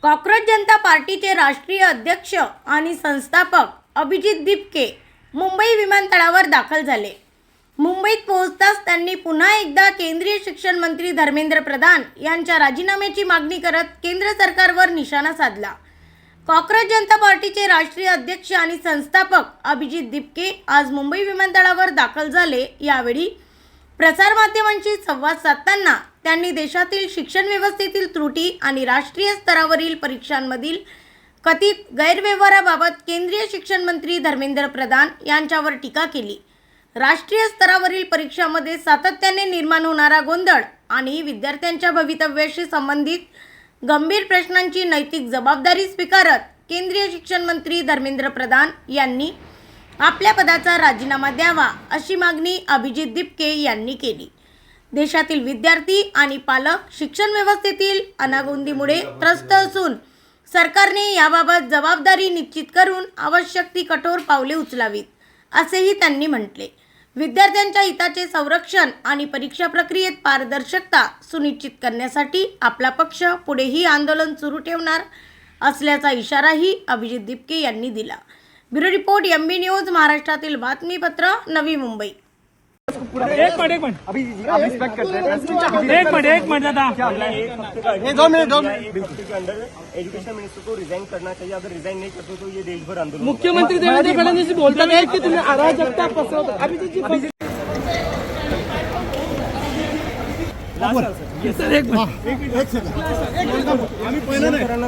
Cockroach जनता पार्टीचे राष्ट्रीय अध्यक्ष आणि संस्थापक अभिजित दिपके मुंबई विमानतळावर दाखल झाले। मुंबईत पोहोचताच त्यांनी पुन्हा एकदा केंद्रीय शिक्षण मंत्री धर्मेंद्र प्रधान यांच्या राजीनाम्याची मागणी करत केंद्र सरकारवर निशाणा साधला। कॉक्रोच जनता पार्टीचे राष्ट्रीय अध्यक्ष आणि संस्थापक अभिजित दिपके आज मुंबई विमानतळावर दाखल झाले। यावेळी प्रसारमाध्यमांशी संवाद साधताना त्यांनी देशातील शिक्षण व्यवस्थेतील त्रुटी आणि राष्ट्रीय स्तरावरील परीक्षांमधील कथित गैरव्यवहाराबाबत केंद्रीय शिक्षण मंत्री धर्मेंद्र प्रधान यांच्यावर टीका केली। राष्ट्रीय स्तरावरील परीक्षांमध्ये सातत्याने निर्माण होणारा गोंधळ आणि विद्यार्थ्यांच्या भवितव्याशी संबंधित गंभीर प्रश्नांची नैतिक जबाबदारी स्वीकारत केंद्रीय शिक्षण मंत्री धर्मेंद्र प्रधान यांनी आपल्या पदाचा राजीनामा द्यावा अशी मागणी अभिजित दिपके यांनी केली। देशातील विद्यार्थी आणि पालक शिक्षण व्यवस्थेतील अनागोंदीमुळे त्रस्त असून सरकारने याबाबत जबाबदारी निश्चित करून आवश्यक ती कठोर पावले उचलावीत असेही त्यांनी म्हटले। विद्यार्थ्यांच्या हिताचे संरक्षण आणि परीक्षा प्रक्रियेत पारदर्शकता सुनिश्चित करण्यासाठी आपला पक्ष पुढेही आंदोलन सुरू ठेवणार असल्याचा इशाराही अभिजित दिपके यांनी दिला। ब्युरो रिपोर्ट एमबी न्यूज महाराष्ट्रातील बातमीपत्र नवी मुंबई। एक मिनट अभी आप रिस्पेक्ट करते हैं एक मिनट दादा दो मिनट के अंदर एजुकेशन मिनिस्टर को रिजाइन करना चाहिए। अगर रिजाइन नहीं करते तो ये देश भर आंदोलन। मुख्यमंत्री देवेंद्र फडणवीस जी बोलतात आहेत की तुम्ही अराजकता पसरवता। अभिजित मी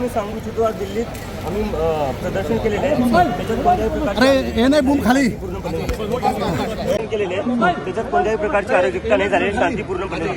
सांगू इच्छितो आज दिल्लीत आम्ही प्रदर्शन केलेले आहे। त्याच्यात कोणत्याही प्रकारची अराजकता नाही झाली, शांतीपूर्णपणे